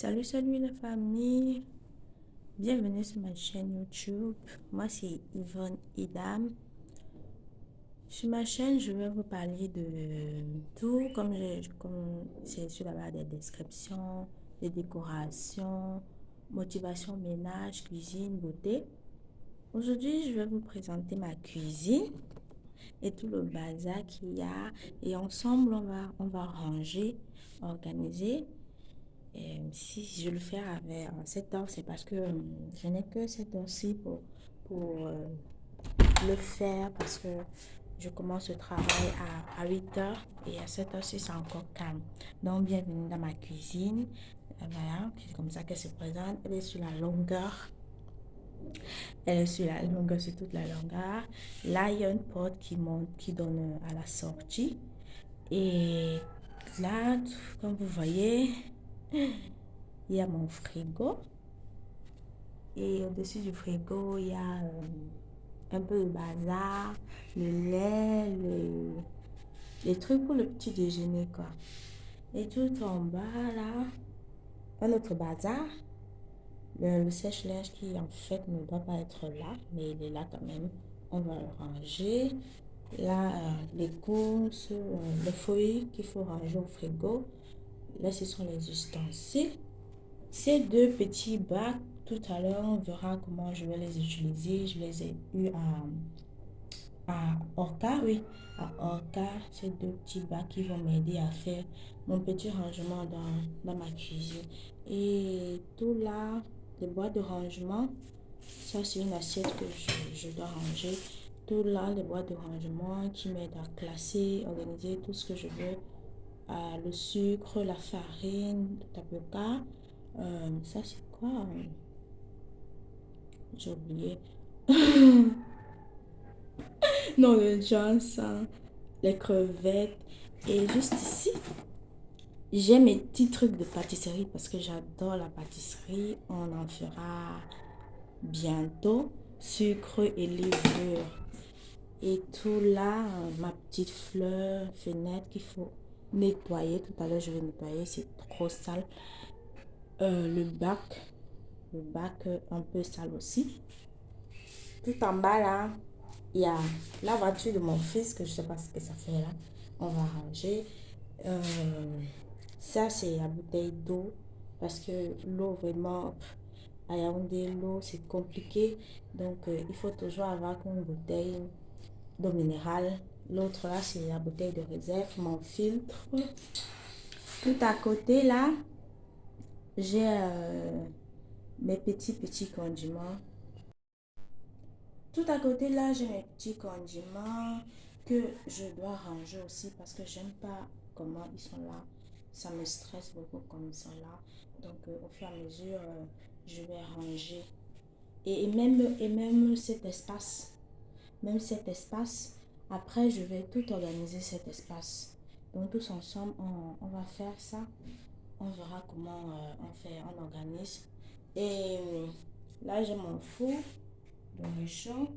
Salut la famille, bienvenue sur ma chaîne YouTube. Moi c'est Yvonne Idam. Sur ma chaîne, je vais vous parler de tout comme c'est sur la barre des descriptions, des décorations, motivation, ménage, cuisine, beauté. Aujourd'hui, je vais vous présenter ma cuisine et tout le bazar qu'il y a. Et ensemble, on va ranger, organiser. Et si je le fais avec 7 heures, c'est parce que je n'ai que cette heure-ci pour le faire parce que je commence le travail à 8 heures et à 7 heures-ci, c'est encore calme. Donc, bienvenue dans ma cuisine. Voilà, c'est comme ça qu'elle se présente. Elle est sur la longueur. Elle est sur la longueur, sur toute la longueur. Là, il y a une porte qui monte, qui donne à la sortie. Et là, comme vous voyez, il y a mon frigo. Et au-dessus du frigo, il y a un peu de bazar, le lait, les trucs pour le petit déjeuner, quoi. Et tout en bas, là, un autre bazar. Le sèche-linge qui, en fait, ne doit pas être là, mais il est là quand même. On va le ranger. Là, les courses, les fruits qu'il faut ranger au frigo. Là, ce sont les ustensiles. Ces deux petits bacs, tout à l'heure, on verra comment je vais les utiliser. Je les ai eus à Orca, oui, à Orca. Ces deux petits bacs qui vont m'aider à faire mon petit rangement dans ma cuisine. Et tout là, les boîtes de rangement, ça c'est une assiette que je dois ranger. Tout là, les boîtes de rangement qui m'aident à classer, organiser tout ce que je veux. Le sucre, la farine, le tapioca. Ça c'est quoi? J'ai oublié. Non, le Johnson, les crevettes. Et juste ici, j'ai mes petits trucs de pâtisserie parce que j'adore la pâtisserie. On en fera bientôt. Sucre et levure. Et tout là, ma petite fleur, fenêtre qu'il faut nettoyer. Tout à l'heure, je vais nettoyer. C'est trop sale. Le bac un peu sale aussi. Tout en bas là, il y a la voiture de mon fils que je ne sais pas ce que ça fait là. On va ranger. Euh, Ça, c'est la bouteille d'eau. Parce que l'eau, vraiment, à Yaoundé, l'eau, c'est compliqué. Donc, il faut toujours avoir une bouteille d'eau minérale. L'autre là, c'est la bouteille de réserve, mon filtre. Tout à côté là, j'ai mes petits condiments. Tout à côté là, j'ai mes petits condiments que je dois ranger aussi parce que j'aime pas comment ils sont là. Ça me stresse beaucoup comme ils sont là. Donc au fur et à mesure, je vais ranger. Et même même cet espace, après je vais tout organiser cet espace. Donc tous ensemble, on va faire ça. On verra comment on organise. Et là, j'ai mon four de réchaud.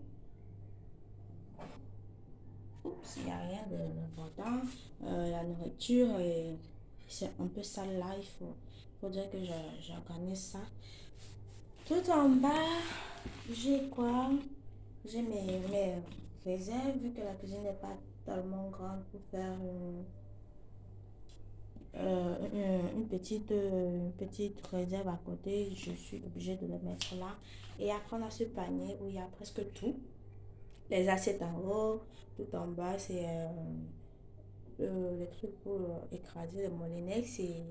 Oups, il n'y a rien d'important. La nourriture, c'est un peu sale là. Faudrait que j'organise ça. Tout en bas, j'ai quoi? J'ai mes réserves, vu que la cuisine n'est pas tellement grande pour faire une petite réserve à côté. Je suis obligée de le mettre là. Et après, on a ce panier où il y a presque tout. Les assiettes en haut, tout en bas, c'est le truc pour écraser le molinex, c'est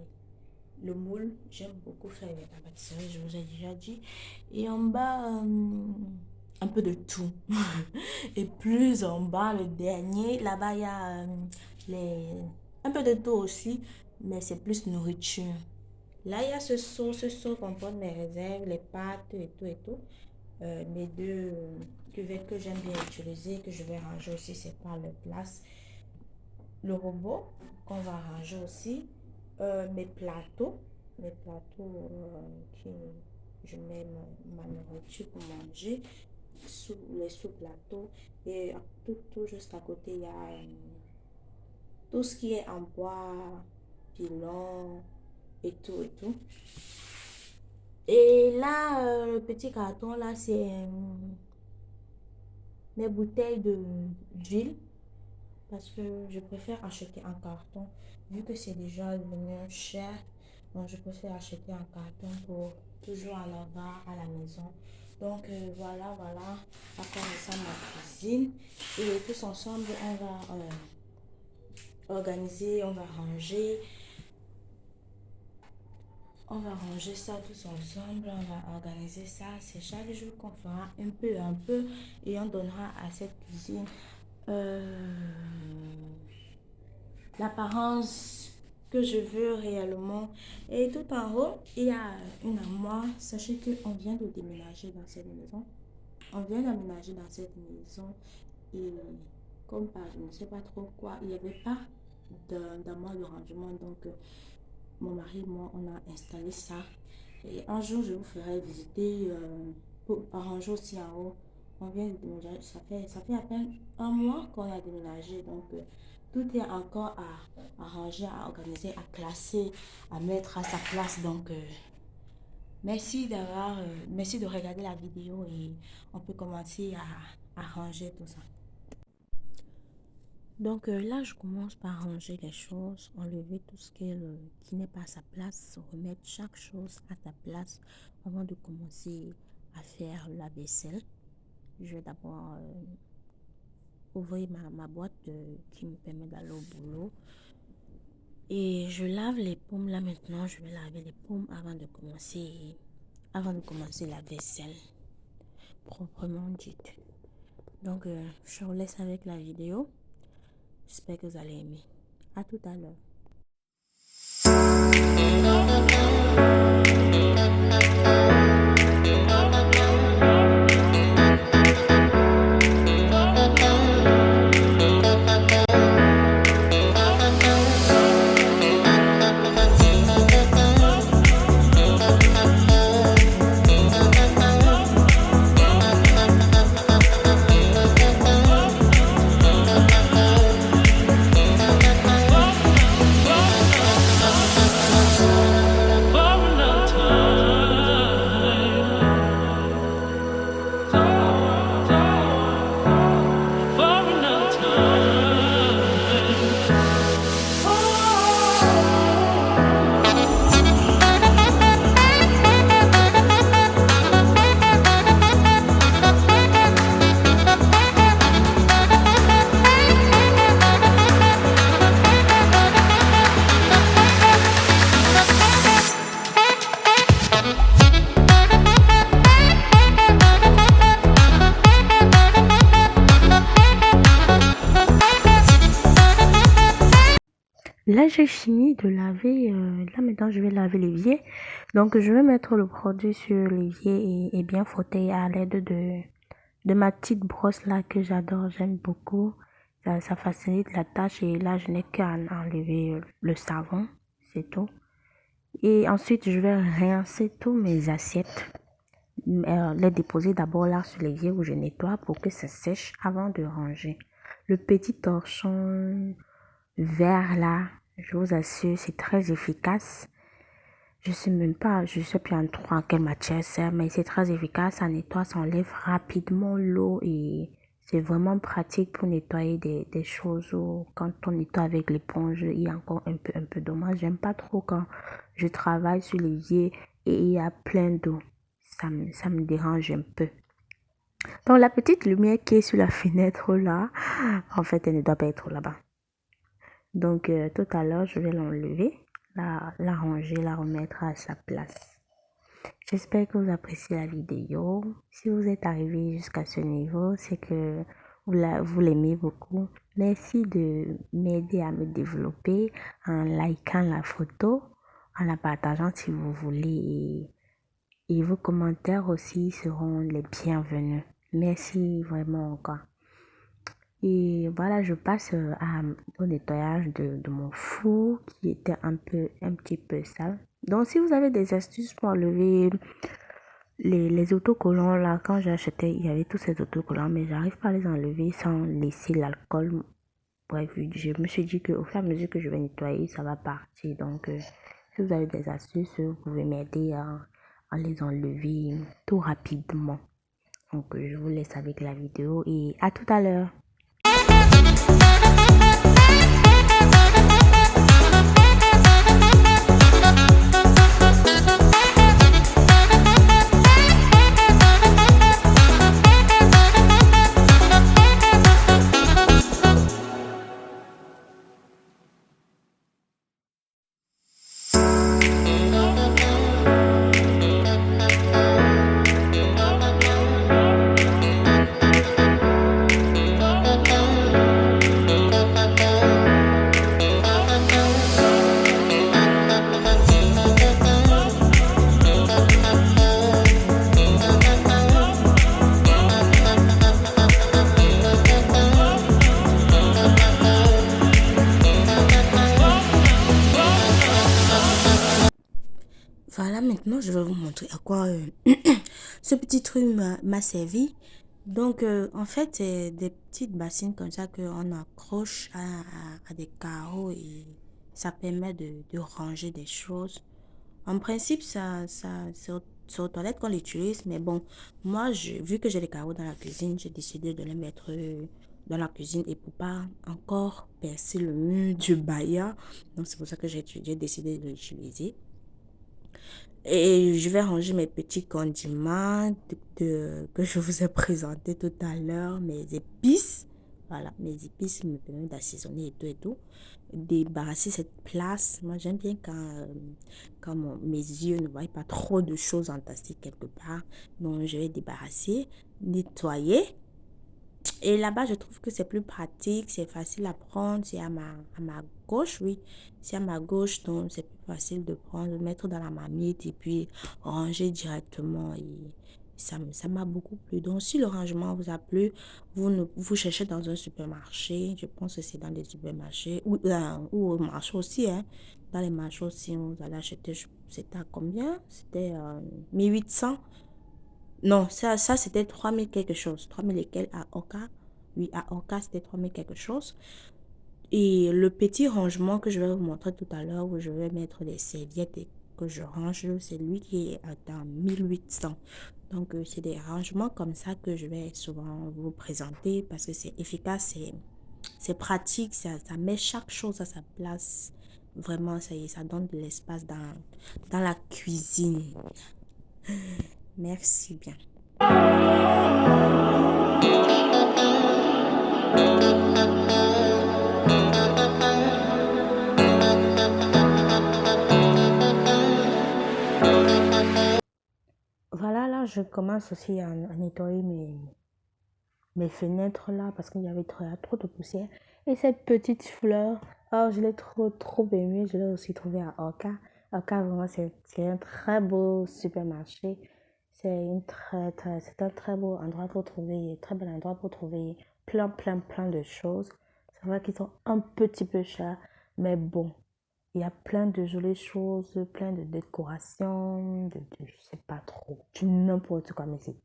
le moule. J'aime beaucoup faire la pâtisserie, je vous ai déjà dit. Et en bas, un peu de tout. Et plus en bas, le dernier, là-bas, il y a les... un peu de tout aussi, mais c'est plus nourriture. Là, il y a ce seau comporte mes réserves, les pâtes et tout et tout. Mes deux cuvettes que j'aime bien utiliser, que je vais ranger aussi, c'est par le place. Le robot qu'on va ranger aussi. Mes plateaux qui je mets ma nourriture pour manger, les sous-plateaux. Et tout juste à côté, il y a tout ce qui est en bois, pilon et tout et tout. Et là, le petit carton, là, c'est mes bouteilles d'huile. Parce que je préfère acheter en carton. Vu que c'est déjà devenu cher, donc je préfère acheter en carton pour toujours en avoir à la maison. Donc voilà à quoi ressemble ma cuisine. Et tous ensemble, on va organiser, on va ranger ça tous ensemble, on va organiser ça. C'est chaque jour qu'on fera un peu, et on donnera à cette cuisine l'apparence que je veux réellement. Et tout en haut, il y a une armoire. Sachez qu'on vient de déménager dans cette maison. On vient d'aménager dans cette maison. Et comme par je ne sais pas trop quoi, il n'y avait pas d'armoire de rangement. Donc, mon mari et moi, on a installé ça. Et un jour, je vous ferai visiter pour arranger aussi en haut. On vient de déménager, ça fait à peine un mois qu'on a déménagé. Donc, tout est encore à ranger, à organiser, à classer, à mettre à sa place. Donc, merci de regarder la vidéo et on peut commencer à ranger tout ça. Donc là, je commence par ranger les choses, enlever tout ce qui n'est pas à sa place, remettre chaque chose à sa place avant de commencer à faire la vaisselle. Je vais d'abord ouvrir ma boîte qui me permet d'aller au boulot. Et je lave les pommes là maintenant. Je vais laver les pommes avant de commencer la vaisselle proprement dite. Donc, je vous laisse avec la vidéo. J'espère que vous allez aimer. À tout à l'heure. Là, j'ai fini de laver. Là, maintenant, je vais laver l'évier. Donc, je vais mettre le produit sur l'évier et bien frotter à l'aide de ma petite brosse là que j'adore. J'aime beaucoup. Ça facilite la tâche. Et là, je n'ai qu'à enlever le savon. C'est tout. Et ensuite, je vais rincer tous mes assiettes. Les déposer d'abord là sur l'évier où je nettoie pour que ça sèche avant de ranger. Le petit torchon vert là, je vous assure, c'est très efficace. Je sais plus en quelle matière c'est, mais c'est très efficace. Ça nettoie, ça enlève rapidement l'eau et c'est vraiment pratique pour nettoyer des choses où quand on nettoie avec l'éponge, il y a encore un peu d'eau. Moi, j'aime pas trop quand je travaille sur l'évier et il y a plein d'eau. Ça me dérange un peu. Donc, la petite lumière qui est sur la fenêtre là, en fait, elle ne doit pas être là-bas. Donc, tout à l'heure, je vais l'enlever, la ranger, la remettre à sa place. J'espère que vous appréciez la vidéo. Si vous êtes arrivé jusqu'à ce niveau, c'est que vous l'aimez beaucoup. Merci de m'aider à me développer en likant la photo, en la partageant si vous voulez. Et vos commentaires aussi seront les bienvenus. Merci vraiment encore. Et voilà, je passe au nettoyage de mon four qui était un petit peu sale. Donc, si vous avez des astuces pour enlever les autocollants, là, quand j'ai acheté, il y avait tous ces autocollants, mais j'arrive pas à les enlever sans laisser l'alcool. Bref, je me suis dit qu'au fur et à mesure que je vais nettoyer, ça va partir. Donc, si vous avez des astuces, vous pouvez m'aider les enlever tout rapidement. Donc, je vous laisse avec la vidéo et à tout à l'heure. Voilà, maintenant je vais vous montrer à quoi ce petit truc m'a servi. Donc, en fait, c'est des petites bassines comme ça qu'on accroche à des carreaux et ça permet de ranger des choses. En principe, c'est aux toilettes qu'on l'utilise, mais bon, moi, vu que j'ai des carreaux dans la cuisine, j'ai décidé de les mettre dans la cuisine et pour pas encore percer le mur du baya. Donc, c'est pour ça que j'ai décidé de l'utiliser. Et je vais ranger mes petits condiments que je vous ai présentés tout à l'heure, mes épices. Voilà, mes épices me permettent d'assaisonner et tout et tout. Débarrasser cette place. Moi, j'aime bien quand mes yeux ne voient pas trop de choses entassées quelque part. Donc, je vais débarrasser, nettoyer. Et là-bas, je trouve que c'est plus pratique, c'est facile à prendre. C'est à ma gauche, oui. C'est à ma gauche, donc c'est plus facile de prendre, de mettre dans la marmite et puis ranger directement. Et ça m'a beaucoup plu. Donc, si le rangement vous a plu, vous cherchez dans un supermarché. Je pense que c'est dans les supermarchés ou au marché aussi. Hein. Dans les marchés aussi, vous allez acheter, c'était à combien? C'était 1800. Non, ça c'était 3000 quelque chose. 3000 et quelques à Oka. Oui, à Oka, c'était 3000 quelque chose. Et le petit rangement que je vais vous montrer tout à l'heure, où je vais mettre les serviettes et que je range, c'est lui qui est à 1800. Donc, c'est des rangements comme ça que je vais souvent vous présenter parce que c'est efficace, c'est pratique, ça met chaque chose à sa place. Vraiment, ça donne de l'espace dans la cuisine. Merci bien. Voilà, là, je commence aussi à nettoyer mes fenêtres là parce qu'il y avait trop de poussière. Et cette petite fleur, oh, je l'ai trop aimée. Je l'ai aussi trouvée à Oka. Oka, vraiment, c'est un très beau supermarché. C'est un très beau endroit pour trouver, très bel endroit pour trouver plein de choses. C'est vrai qu'ils sont un petit peu chers, mais bon, il y a plein de jolies choses, plein de décorations, je sais pas trop, du n'importe quoi, mais c'est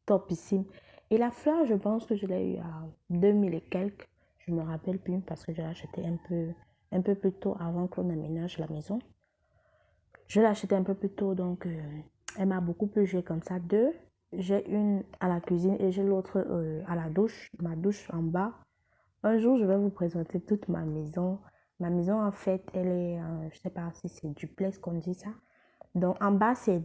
topissime. Et la fleur, je pense que je l'ai eu à 2000 et quelques. Je me rappelle plus parce que je l'ai acheté un peu plus tôt avant qu'on aménage la maison. Je l'ai acheté un peu plus tôt, donc elle m'a beaucoup plu. J'ai comme ça deux. J'ai une à la cuisine et j'ai l'autre à la douche, ma douche en bas. Un jour, je vais vous présenter toute ma maison. Ma maison, en fait, elle est, je ne sais pas si c'est duplex qu'on dit ça. Donc, en bas, c'est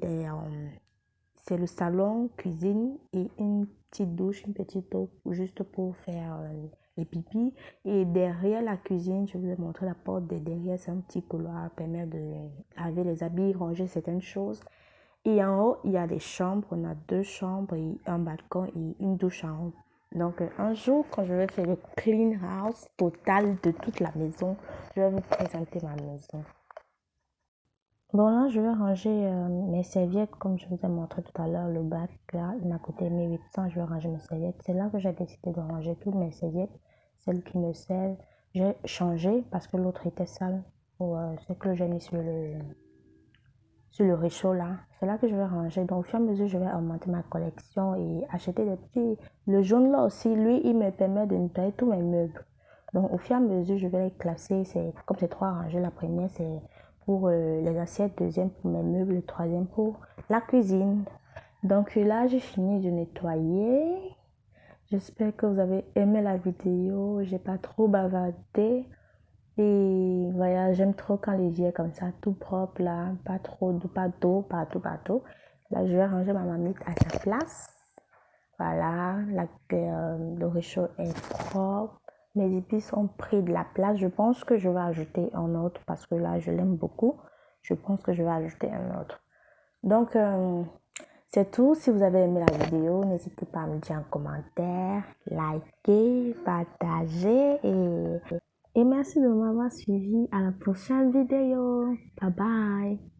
le salon, cuisine et une petite douche, une petite eau juste pour faire les pipis. Et derrière la cuisine, je vous ai montré la porte de derrière, c'est un petit couloir qui permet de laver les habits, ranger certaines choses. Et en haut, il y a des chambres. On a deux chambres et un balcon et une douche en haut. Donc, un jour, quand je vais faire le clean house total de toute la maison, je vais vous présenter ma maison. Bon, là, je vais ranger mes serviettes, comme je vous ai montré tout à l'heure, le bac, là, il m'a coûté 1800, je vais ranger mes serviettes. C'est là que j'ai décidé de ranger toutes mes serviettes, celles qui me servent. J'ai changé parce que l'autre était sale, c'est que j'ai mis sur le réchaud là. C'est là que je vais ranger. Donc, au fur et à mesure, je vais augmenter ma collection et acheter des petits. Le jaune là aussi, lui, il me permet de nettoyer tous mes meubles. Donc, au fur et à mesure, je vais les classer. Comme c'est trois rangées. La première, c'est pour les assiettes, deuxième pour mes meubles, le troisième pour la cuisine. Donc là, j'ai fini de nettoyer. J'espère que vous avez aimé la vidéo. J'ai pas trop bavardé. Et voilà, j'aime trop quand les yeux comme ça, tout propre là, pas trop d'eau, pas d'eau, partout. Là, je vais ranger ma marmite à sa place. Voilà, le réchaud est propre. Mes épices ont pris de la place. Je pense que je vais ajouter un autre parce que là, je l'aime beaucoup. Je pense que je vais ajouter un autre. Donc, c'est tout. Si vous avez aimé la vidéo, n'hésitez pas à me dire en commentaire, liker, partager et merci de m'avoir suivi. À la prochaine vidéo. Bye bye.